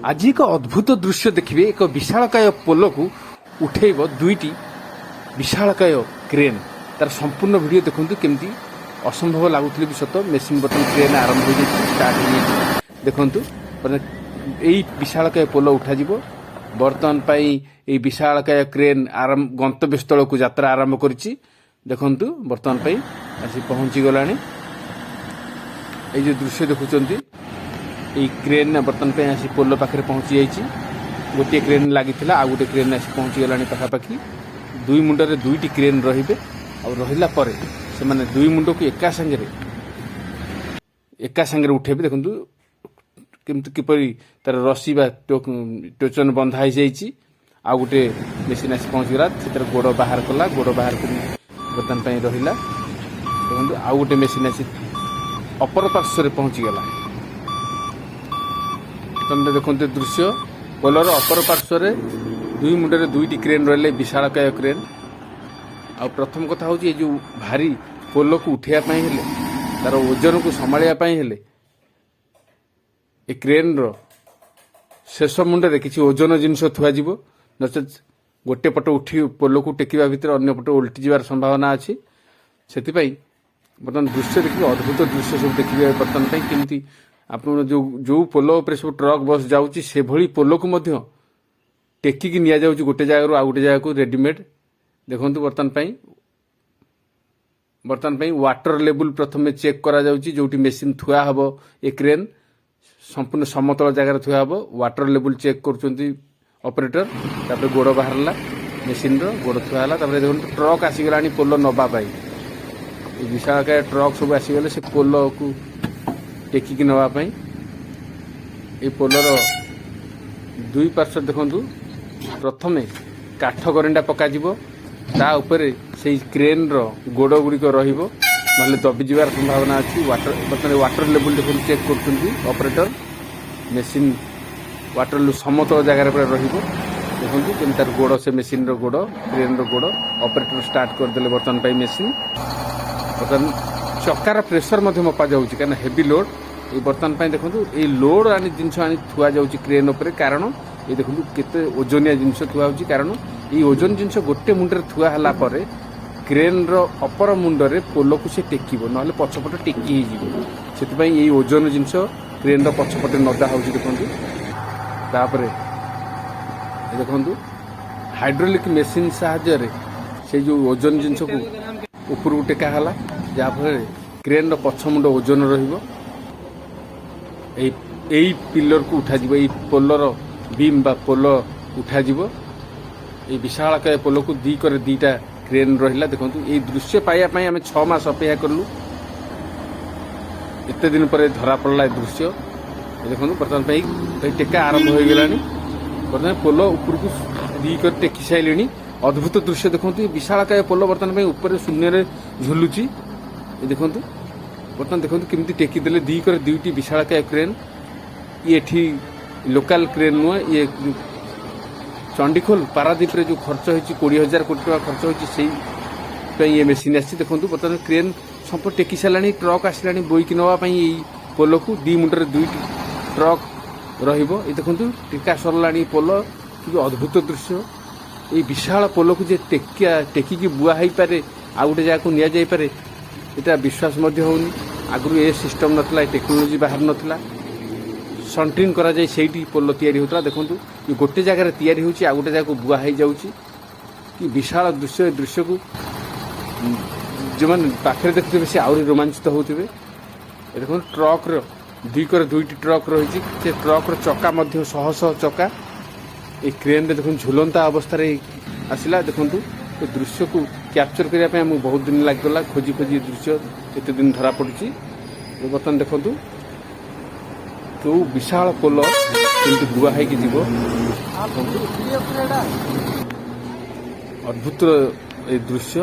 आज एक अद्भुत दृश्य देखिए एक विशालकाय पोल को उठेब दुईटी विशालकाय क्रेन तार संपूर्ण वीडियो देखते केमती असंभव लगुले भी सत मेसीन बटन क्रेन आरंभ हो स्टार्ट हो देखु यही विशालकाय पोल उठाज बर्तमान ये विशालकाय क्रेन आरंभ गंतव्य स्थल को यात्रा आरंभ करिछि देखंतु बर्तमान आसी पहुंची गलानी ये जो दृश्य देखुंत ये क्रेन बर्तमान आसी पोल पाखे पहुंची जाइए गोटे क्रेन लगी आ गोटे क्रेन आसी पहुंची गलानी पाखापाखि दुई मुंडरे दुईटी क्रेन रहिबे और रहिला परे से माने दुई मुंड को एका संगे उठेबे देखंतु किंतु किपरि तार रस्सी बा टोचन बंधा हो जाइए आ गोटे मेसीन आसी पहुंची गला से गोड़ बाहर कला गोड़ बाहर कर बर्तमान रहिला देखंतु आ गोटे मेसीन आसी अपर पार्श्व पहुंची गला तुम देखते दृश्य पोलर अपर पार्श्व दुई मुंडे दुईटी क्रेन रही विशालकाय क्रेन आ प्रथम कथा हूँ जो भारी पोल को उठाई तार ओजन को संभाळिया हेले ए क्रेन रो शेष मुंडे किसी ओजन जिनस थुआ नचेत गोटे पट उठी पोल को टेकिबा भितर अन्य पट उल्टी जबार संभावना अच्छी से बर्तमान दृश्य देखिए अद्भुत दृश्य सब देखिए बर्तमान केमती आप जो पोल उपर सब ट्रक बस जाऊँगी से भली पोल को टेकिकी निया जाउची गोटे जगह आउ गोटे जगह को रेडीमेड देखंतु बर्तमान वाटर लेवल प्रथम चेक करा जाउची जोटी मेसीन थुआ हबो ए क्रेन संपूर्ण समतल जगह थुआ हबो वाटर लेवल चेक करचंती ऑपरेटर तापर गोड़ बाहरला मेसीन रो गोड़ थुआ हला तापर देखंतु ट्रक आसी गलानी पोल नबा पाई ए विशालकाय ट्रक सब आसी गले से पोल को टेकिकी नबा पाई ए पोलर दुई पार्श्व देखंतु प्रथमे काठ गरिंडा पकाଯିबो ता उपरे से क्रेन रो गोड़ गुड़िक रहिबो नहले दबी जिबार संभावना अछि वाटर लेवल देखो चेक करछुंती ऑपरेटर मेसीन वाटर लेवल समतल जगह पर रहिबो देखंतु केन तार गोड़ से मेसीन रो गोड़ क्रेन रो गोड़ ऑपरेटर स्टार्ट कर देले बर्तमान पई मेसीन बर्तमान चक्कार प्रेशर मध्ये मपा जाउची कारण हेवी लोड ये बर्तमान पई देखंतु ए लोड आनी जिंस आनी थुआ जाउची क्रेन ऊपर कारण ये देखो केते ओजनिया जिनस थुआ होची कारण ये ओजन जिनस गोटे मुंडरे थुआ हला परे क्रेन रो अपर मुंडरे पोल को से टेकिबो नहले पछपट टेकी ही जिवो सेति पई ये ओजन जिनस क्रेन रो पछपटे नदा होची देखंतु तापरे देखंतु हाइड्रोलिक मेसीन सहायता रे से जो ओजन जिनस को ऊपर टेका हला जा फले क्रेन रो पछ मुंड ओजन रहिबो एई पिलर को उठा जिवो एई पोलर बीम बा पोल उठा जिवो ए विशालकाय पोल को दीटा क्रेन रहिला देखंतु ए दृश्य पाइया पई हमें 6 मास अपेक्षा करलु एते दिन पर धरा पड़ला दृश्य देखंतु बर्तमान पई टेका आरंभ हो गेलानी बर्तमान पोल ऊपर को दी कर टेकी साइलेनी अद्भुत दृश्य देखंतु विशालकाय पोल बर्तमान पई ऊपर शून्य रे झुलुची ए देखंतु बर्तमान देखंतु केमती टेकी देले दी कर दुईटी विशालकाय क्रेन ये एठी लोकल क्रेन नुह ये चंडीखोल पारादीप रे जो खर्च होती 20,000 कोटी टका खर्च होती ये मेसीन आसी देखो बर्तमान क्रेन सब टेकी सारा ट्रक आसला बोईकी नापी पोल को दी मुंडे दुईटी ट्रक रहिबो ये देखो टेका सरला पोल कि अद्भुत दृश्य ये विशाल पोल को जे टेकिकी बुआ हो पारे आ गोटे जगह को निया जाई पारे एटा विश्वास होनी आगु ए सिस्टम नथिला टेक्नोलोजी बाहर नथिला सन्ट्रिंग करा जाए सेठी पोल तैयारी होता देखो ये गोटे जगह तैयारी होची आ गोटे जगह को बुआ हो जाउची कि विशाल दृश्य को जो मैंने पाखे देखते से आहरी रोमांचित होते देखो ट्रक दुईटी ट्रक रही से ट्रक चक्का शह शह चक्का ये क्रेन देखो झुलंता अवस्था आसला देखो ये दृश्य को कैप्चर करने आमको बहुत दिन लगला खोजी खोजी दृश्य एत दिन धरा पड़ी बर्तमान देखो तो विशाल पोल केमती बुआ है कि जीव अद्भुत ए दृश्य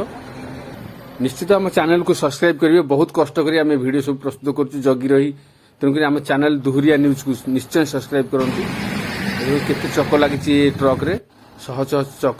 निश्चित आम चैनल को सब्सक्राइब करेंगे बहुत कष्ट करी आम वीडियो सब प्रस्तुत कर जगी रही तेणुक आम चैनल दुहरिया न्यूज को निश्चय सब्सक्राइब करती केते चक लगी ट्रक रे शह शह चक